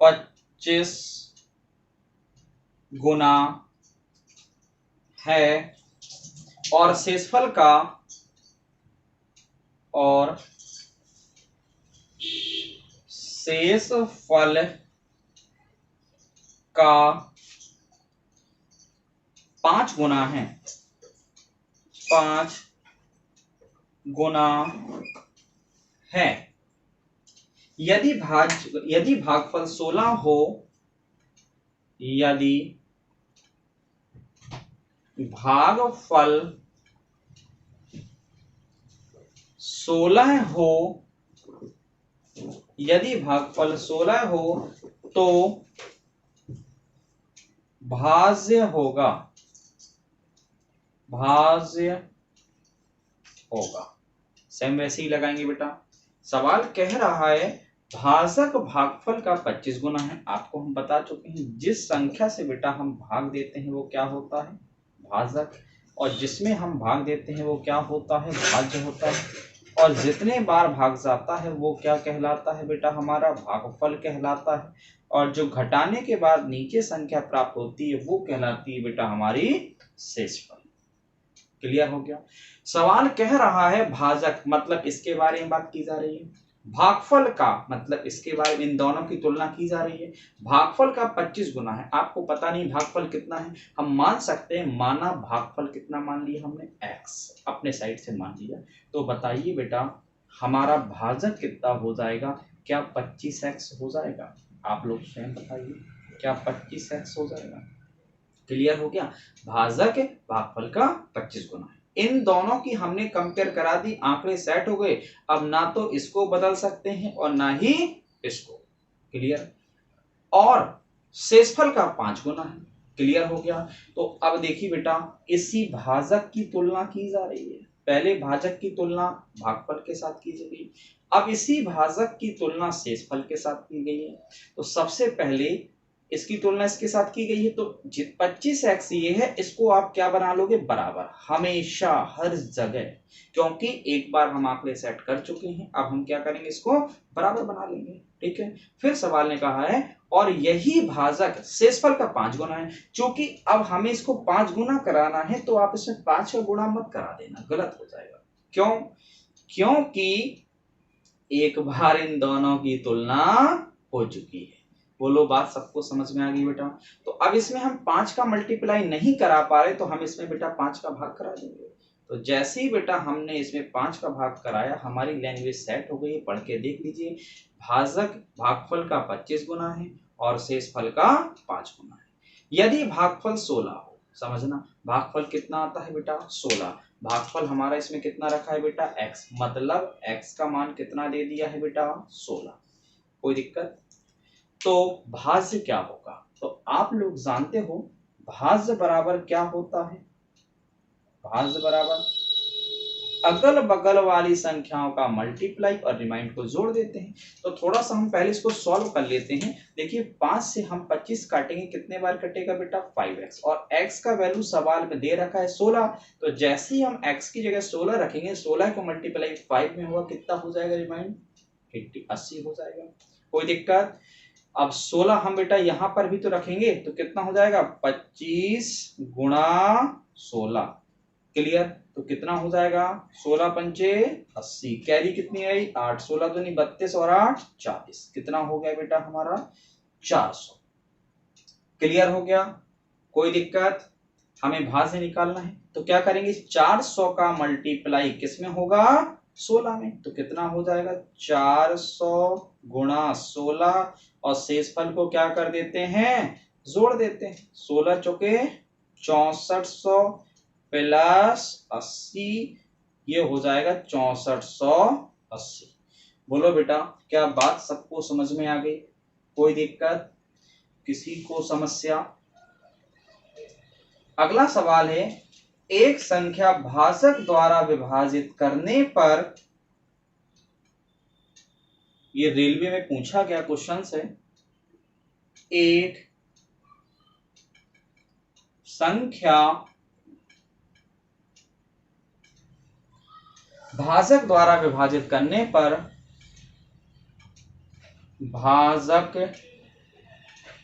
25 गुना है और शेषफल का 5 गुना है। 5 गुना है। यदि भागफल 16 हो, यदि भागफल 16 हो, यदि भागफल 16 हो तो भाज्य होगा। सेम वैसे ही लगाएंगे बेटा। सवाल कह रहा है भाजक भागफल का 25 गुना है। आपको हम बता चुके हैं जिस संख्या से बेटा हम भाग देते हैं वो क्या होता है, भाजक, और जिसमें हम भाग देते हैं वो क्या होता है, भाज्य होता है। और जितने बार भाग जाता है वो क्या कहलाता है बेटा, हमारा भागफल कहलाता है। और जो घटाने के बाद नीचे संख्या प्राप्त होती है वो कहलाती है बेटा हमारी शेषफल। क्लियर हो गया? सवाल कह रहा है भाजक मतलब इसके बारे में बात की जा रही है, भागफल का मतलब इसके बारे में, इन दोनों की तुलना की जा रही है। भागफल का 25 गुना है। आपको पता नहीं भागफल कितना है, हम मान सकते हैं, माना भागफल कितना मान लिया हमने, x, अपने साइड से मान लिया। तो बताइए बेटा हमारा भाजक कितना हो जाएगा, क्या 25x हो जाएगा? आप लोग स्वयं बताइए, क्या 25x हो जाएगा? क्लियर हो गया? भाजक भागफल का 25 गुना है। इन दोनों की हमने कंपेयर करा दी, आंकड़े सेट हो गए। अब ना तो इसको बदल सकते हैं और ना ही इसको। क्लियर? और शेषफल का 5 गुना है। क्लियर हो गया? तो अब देखिए बेटा इसी भाजक की तुलना की जा रही है। पहले भाजक की तुलना भागफल के साथ की गई, अब इसी भाजक की तुलना शेषफल के साथ की गई है। तो सबसे पहले इसकी तुलना इसके साथ की गई है, तो 25x ये है, इसको आप क्या बना लोगे, बराबर, हमेशा हर जगह, क्योंकि एक बार हम आंकड़े सेट कर चुके हैं। अब हम क्या करेंगे, इसको बराबर बना लेंगे। ठीक है? फिर सवाल ने कहा है और यही भाजक शेषफल का 5 गुना है। चूंकि अब हमें इसको 5 गुना कराना है तो आप इसमें 5 का गुणा मत करा देना, गलत हो जाएगा। क्यों? क्योंकि एक बार इन दोनों की तुलना हो चुकी है। बोलो बात सबको समझ में आ गई बेटा? तो अब इसमें हम 5 का मल्टीप्लाई नहीं करा पा रहे तो हम इसमें बेटा 5 का भाग करा देंगे। तो जैसे ही बेटा हमने इसमें 5 का भाग कराया, हमारी लैंग्वेज सेट हो गई। पढ़ के देख लीजिए, भाजक भागफल का 25 गुना है और शेषफल का 5 गुना है। यदि भागफल 16 हो, समझना भागफल कितना आता है बेटा, 16। भागफल हमारा इसमें कितना रखा है बेटा, x, मतलब x का मान कितना दे दिया है बेटा, 16। कोई दिक्कत? तो भाज्य क्या होगा? तो आप लोग जानते हो भाज्य बराबर क्या होता है, भाज्य बराबर अगल बगल वाली संख्याओं का मल्टीप्लाई और रिमाइंड को जोड़ देते हैं। तो थोड़ा सा हम पहले इसको सॉल्व कर लेते हैं। देखिए 5 से हम 25 काटेंगे, कितने बार कटेगा बेटा, 5x, और x का वैल्यू सवाल में दे रखा है 16। तो जैसे ही हम x की जगह 16 रखेंगे, 16 को मल्टीप्लाई 5 में होगा, कितना हो जाएगा रिमाइंड, 80 हो जाएगा। कोई दिक्कत? अब 16 हम बेटा यहां पर भी तो रखेंगे तो कितना हो जाएगा, 25 गुणा 16। क्लियर? तो कितना हो जाएगा, 16 पंचे 80, कैरी कितनी आई, 8, 16 दूनी 32 और 8 40, कितना हो गया बेटा हमारा, 400। क्लियर हो गया? कोई दिक्कत? हमें भाज्य निकालना है तो क्या करेंगे, 400 का मल्टीप्लाई किसमें होगा, 16 में। तो कितना हो जाएगा, 400 गुणा 16, और शेषफल को क्या कर देते हैं, जोड़ देते हैं। 16 चौके 6400 प्लस 80, ये हो जाएगा 6480। बोलो बेटा क्या बात सबको समझ में आ गई? कोई दिक्कत? किसी को समस्या? अगला सवाल है, एक संख्या भाजक द्वारा विभाजित करने पर, ये रेलवे में पूछा गया क्वेश्चन है, एक संख्या भाजक द्वारा विभाजित करने पर, भाजक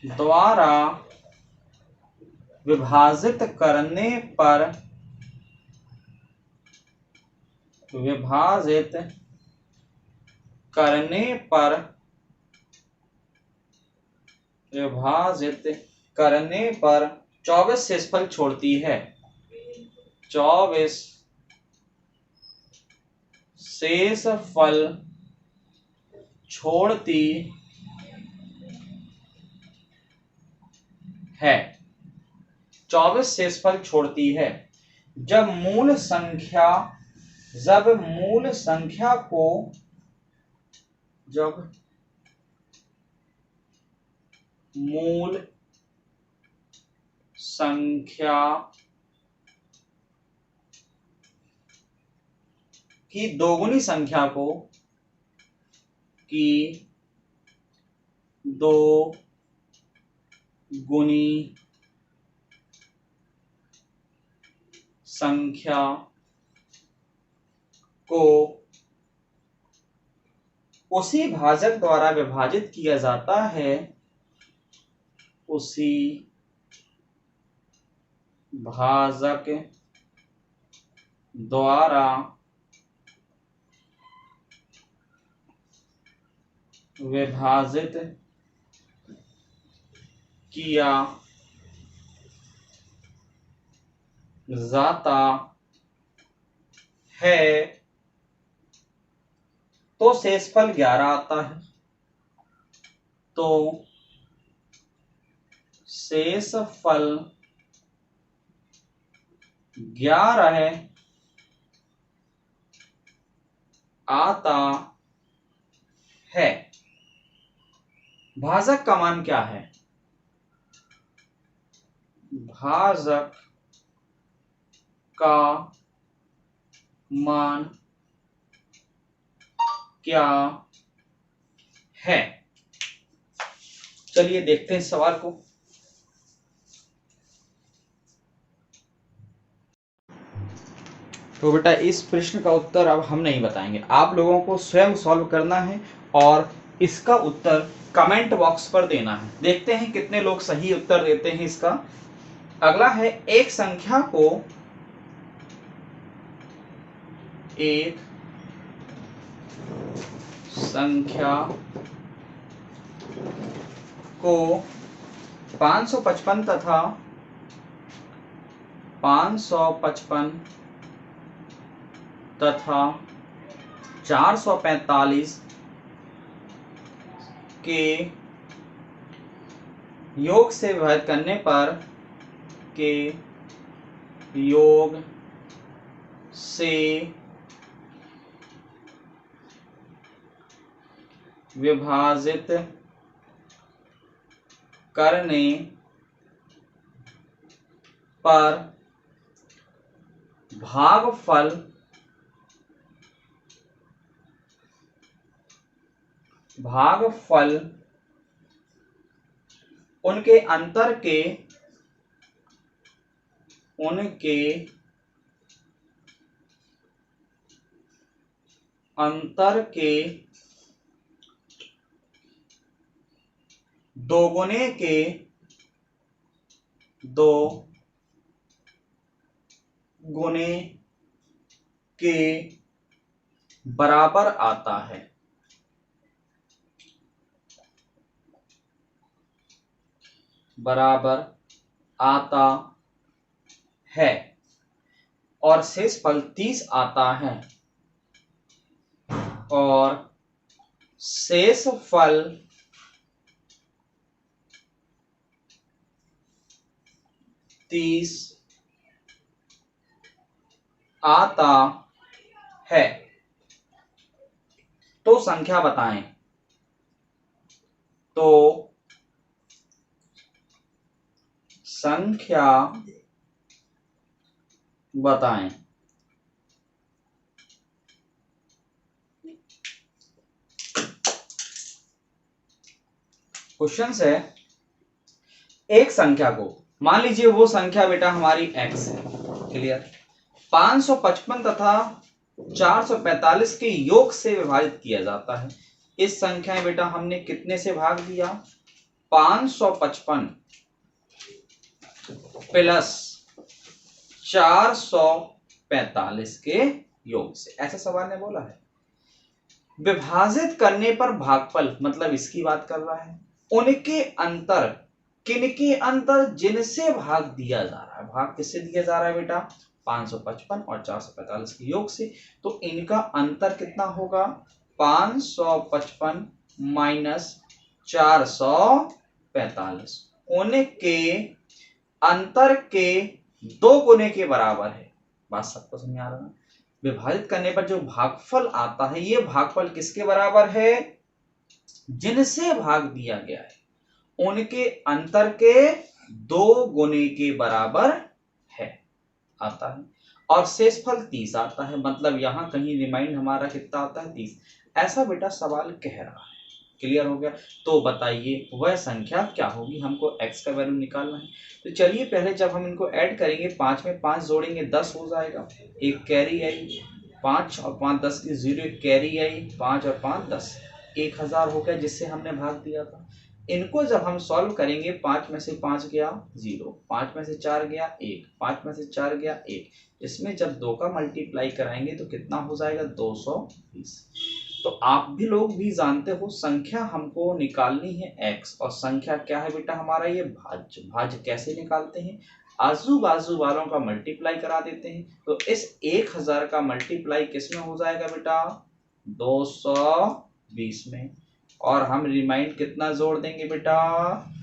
द्वारा विभाजित करने पर, विभाजित करने पर, विभाजित करने पर 24 शेषफल छोड़ती है। 24 शेषफल छोड़ती है। 24 शेषफल छोड़ती है। जब मूल संख्या को, जब मूल संख्या की दोगुनी संख्या को, की दोगुनी संख्या को उसी भाजक द्वारा विभाजित किया जाता है, उसी भाजक द्वारा विभाजित किया जाता है, तो शेषफल 11 आता है। तो शेषफल 11 आता है। भाजक का मान क्या है? भाजक का मान क्या है? चलिए देखते हैं इस सवाल को। तो बेटा इस प्रश्न का उत्तर अब हम नहीं बताएंगे, आप लोगों को स्वयं सॉल्व करना है और इसका उत्तर कमेंट बॉक्स पर देना है। देखते हैं कितने लोग सही उत्तर देते हैं इसका। अगला है, एक संख्या को, एक संख्या को 555 तथा 555 तथा 445 के योग से विभाजित करने पर, के योग से विभाजित करने पर भागफल उनके अंतर के दोगुने के बराबर आता है। बराबर आता है और शेषफल 30 आता है और शेषफल 30 आता है। तो संख्या बताएं। तो संख्या बताएं। क्वेश्चन है, एक संख्या को, मान लीजिए वो संख्या बेटा हमारी x है, क्लियर, 555 तथा 445 के योग से विभाजित किया जाता है। इस संख्या में बेटा हमने कितने से भाग दिया? 555 प्लस 445 के योग से, ऐसा सवाल ने बोला है। विभाजित करने पर भागफल, मतलब इसकी बात कर रहा है, उनके अंतर, किनके अंतर? जिनसे भाग दिया जा रहा है। भाग किससे दिया जा रहा है बेटा? 555 और 445 के योग से। तो इनका अंतर कितना होगा? 555 माइनस 445 उनके अंतर के 2 गुने के बराबर है। बात सबको समझ आ रहा है? विभाजित करने पर जो भागफल आता है, ये भागफल किसके बराबर है? जिनसे भाग दिया गया है उनके अंतर के 2 गुने के बराबर है, आता है। और शेषफल 30 आता है, मतलब यहां कहीं रिमाइंड हमारा कितना आता है? 30। ऐसा बेटा सवाल कह रहा है। क्लियर हो गया? तो बताइए वह संख्या क्या होगी? हमको x का वैल्यू निकालना है। तो चलिए पहले जब हम इनको ऐड करेंगे, 5 में 5 जोड़ेंगे 10 हो जाएगा, एक कैरी आई, 5 और 5 10 की 0, कैरी आई, 5 और 5 10, 1000 हो गया जिससे हमने भाग दिया था। इनको जब हम सॉल्व करेंगे, 5 में से 5 गया 0, 5 में से 4 गया 1, 5 में से 4 गया 1, इसमें जब 2 का मल्टीप्लाई कराएंगे तो कितना हो जाएगा? 220। तो आप भी लोग भी जानते हो संख्या हमको निकालनी है x, और संख्या क्या है बेटा हमारा? ये भाज्य। भाज्य कैसे निकालते हैं? आजू बाजू वालों का मल्टीप्लाई करा देते हैं। तो इस 1000 का मल्टीप्लाई किस में हो जाएगा बेटा? 220 में। और हम रिमाइंड कितना जोड़ देंगे बेटा?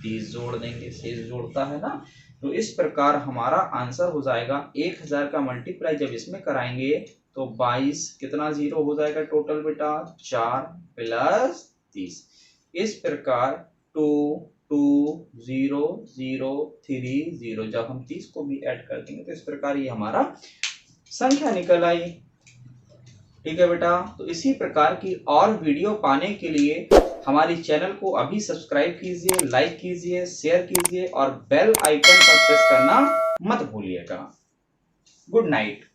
30 जोड़ देंगे, शेष जोड़ता है ना। तो इस प्रकार हमारा आंसर हो जाएगा 1000 का मल्टीप्लाई जब इसमें कराएंगे तो 22, कितना 0 हो जाएगा टोटल बेटा? 4 प्लस 30। इस प्रकार 2 2 0 0 3 0, जब हम 30 को भी ऐड कर देंगे तो इस प्रकार ये हमारा संख्या निकल आई। ठीक है बेटा? तो इसी प्रकार की और वीडियो पाने के लिए हमारी चैनल को अभी सब्सक्राइब कीजिए, लाइक कीजिए, शेयर कीजिए और बेल आइकन पर प्रेस करना मत भूलिएगा। Good night.